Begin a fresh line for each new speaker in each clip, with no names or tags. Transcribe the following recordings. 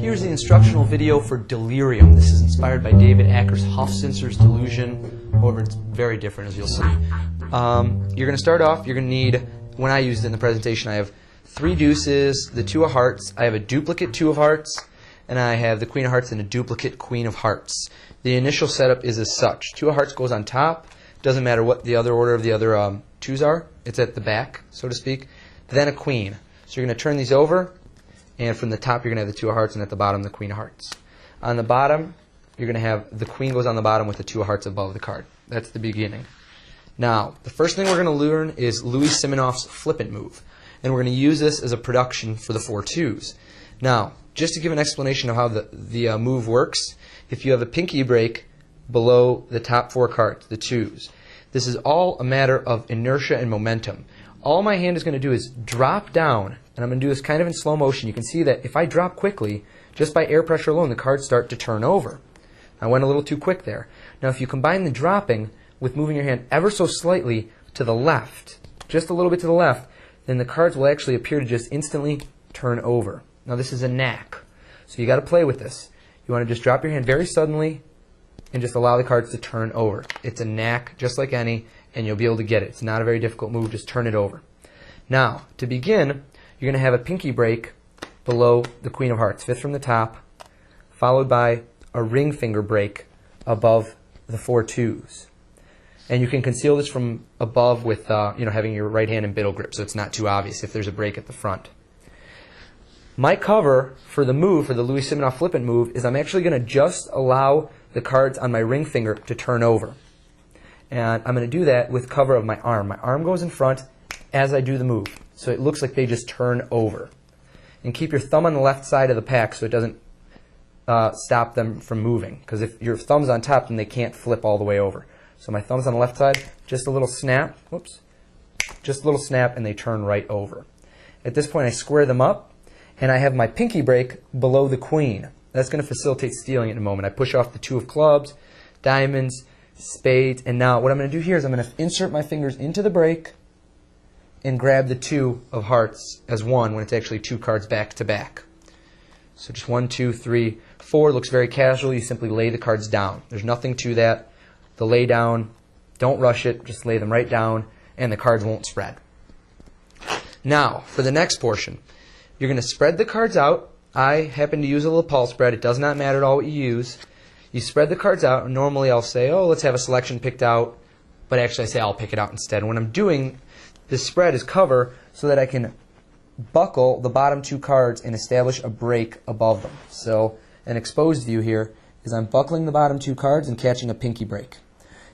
Here's the instructional video for Delirium. This is inspired by David Acker's Hofzinser's Delusion. However, it's very different, as you'll see. You're going to start off, you're going to need, when I used it in the presentation, I have 3 deuces, the 2 of hearts, I have a duplicate 2 of hearts, and I have the queen of hearts and a duplicate queen of hearts. The initial setup is as such. 2 of hearts goes on top. Doesn't matter what the other order of the other 2s are. It's at the back, so to speak. Then a queen. So you're going to turn these over, and from the top you're going to have the 2 of hearts, and at the bottom the queen of hearts. On the bottom, you're going to have the queen goes on the bottom with the 2 of hearts above the card. That's the beginning. Now, the first thing we're going to learn is Louis Simonoff's flippant move. And we're going to use this as a production for the 4 2s. Now, just to give an explanation of how the move works, if you have a pinky break below the top 4 cards, the 2s, this is all a matter of inertia and momentum. All my hand is going to do is drop down, and I'm going to do this kind of in slow motion. You can see that if I drop quickly, just by air pressure alone, the cards start to turn over. I went a little too quick there. Now, if you combine the dropping with moving your hand ever so slightly to the left, just a little bit to the left, then the cards will actually appear to just instantly turn over. Now, this is a knack, so you got to play with this. You want to just drop your hand very suddenly and just allow the cards to turn over. It's a knack, just like any, and you'll be able to get it. It's not a very difficult move. Just turn it over. Now, to begin, you're going to have a pinky break below the queen of hearts, 5th from the top, followed by a ring finger break above the 4 2s. And you can conceal this from above with having your right hand in biddle grip, so it's not too obvious if there's a break at the front. My cover for the move, for the Louis Simonoff flippant move, is I'm actually going to just allow the cards on my ring finger to turn over. And I'm going to do that with cover of my arm. My arm goes in front as I do the move, so it looks like they just turn over. And keep your thumb on the left side of the pack so it doesn't stop them from moving, because if your thumb's on top, then they can't flip all the way over. So my thumb's on the left side, just a little snap, whoops, just a little snap, and they turn right over. At this point, I square them up, and I have my pinky break below the queen. That's going to facilitate stealing it in a moment. I push off the 2 of clubs, diamonds, spades, and now what I'm going to do here is I'm going to insert my fingers into the break and grab the 2 of hearts as one when it's actually 2 cards back to back. So just 1, 2, 3, 4 looks very casual. You simply lay the cards down. There's nothing to that. The lay down, don't rush it, just lay them right down, and the cards won't spread. Now, for the next portion, you're going to spread the cards out. I happen to use a little pulse spread. It does not matter at all what you use. You spread the cards out, and normally I'll say, oh, let's have a selection picked out, but actually I say I'll pick it out instead. When I'm doing this spread is cover so that I can buckle the bottom 2 cards and establish a break above them. So an exposed view here is I'm buckling the bottom 2 cards and catching a pinky break.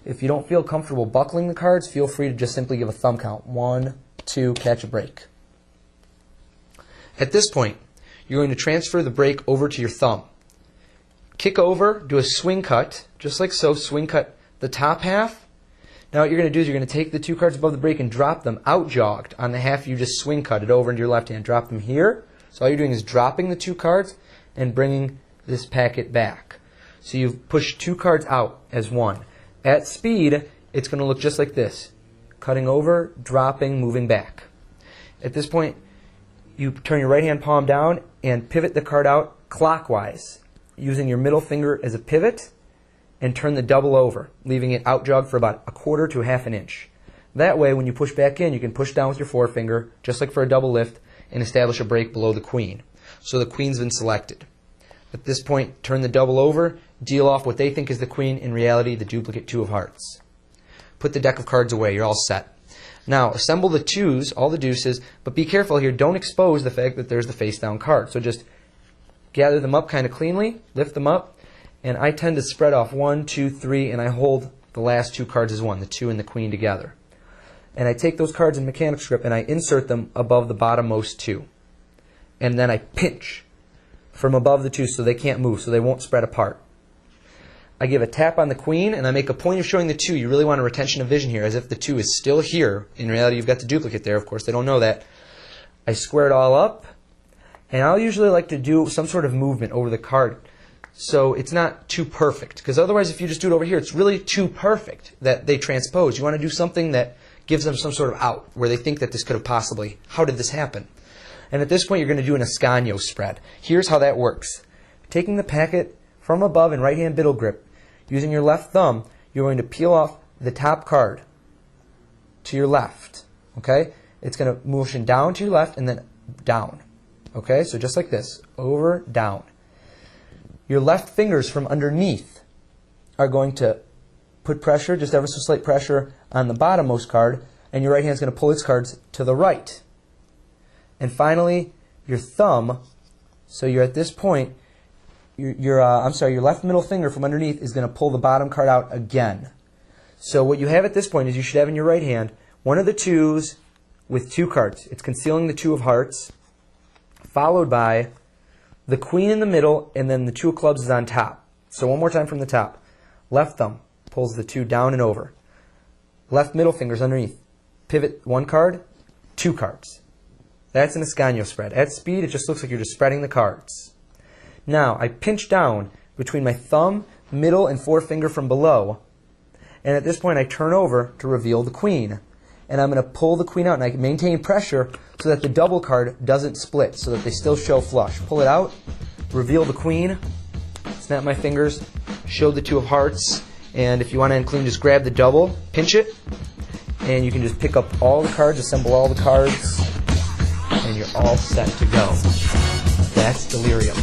If you don't feel comfortable buckling the cards, feel free to just simply give a thumb count. 1, 2, catch a break. At this point, you're going to transfer the break over to your thumb. Kick over, do a swing cut, just like so, swing cut the top half. Now what you're going to do is you're going to take the 2 cards above the break and drop them out jogged on the half you just swing cut it over into your left hand. Drop them here. So all you're doing is dropping the 2 cards and bringing this packet back. So you've pushed 2 cards out as one. At speed, it's going to look just like this. Cutting over, dropping, moving back. At this point, you turn your right hand palm down and pivot the card out clockwise, using your middle finger as a pivot, and turn the double over, leaving it out jogged for about 1/4 to 1/2 inch. That way, when you push back in, you can push down with your forefinger, just like for a double lift, and establish a break below the queen. So the queen's been selected. At this point, turn the double over, deal off what they think is the queen, in reality, the duplicate 2 of hearts. Put the deck of cards away. You're all set. Now, assemble the 2s, all the deuces, but be careful here. Don't expose the fact that there's the face-down card. So just gather them up kind of cleanly, lift them up, and I tend to spread off 1, 2, 3, and I hold the last 2 cards as one, the 2 and the queen together. And I take those cards in mechanics grip and I insert them above the bottommost 2. And then I pinch from above the 2 so they can't move, so they won't spread apart. I give a tap on the queen, and I make a point of showing the 2. You really want a retention of vision here, as if the 2 is still here. In reality, you've got the duplicate there. Of course, they don't know that. I square it all up, and I'll usually like to do some sort of movement over the card so it's not too perfect. Because otherwise, if you just do it over here, it's really too perfect that they transpose. You want to do something that gives them some sort of out, where they think that this could have possibly, how did this happen? And at this point, you're going to do an Ascanio spread. Here's how that works. taking the packet from above in right hand biddle grip, using your left thumb, you're going to peel off the top card to your left. Okay? It's going to motion down to your left and then down. Okay? So just like this. Over, down. Your left fingers from underneath are going to put pressure, just ever so slight pressure, on the bottommost card, and your right hand is going to pull its cards to the right. And finally, your thumb, so you're at this point, your left middle finger from underneath is going to pull the bottom card out again. So what you have at this point is you should have in your right hand one of the twos with two cards. It's concealing the two of hearts, followed by the queen in the middle, and then the two of clubs is on top. So one more time from the top. Left thumb pulls the two down and over. Left middle finger's underneath. Pivot one card, two cards. That's an Ascanio spread. At speed, it just looks like you're just spreading the cards. Now, I pinch down between my thumb, middle, and forefinger from below. And at this point, I turn over to reveal the queen. And I'm going to pull the queen out, and I can maintain pressure so that the double card doesn't split, so that they still show flush. Pull it out, reveal the queen, snap my fingers, show the two of hearts, and if you want to end clean, just grab the double, pinch it, and you can just pick up all the cards, assemble all the cards, and you're all set to go. That's Delirium.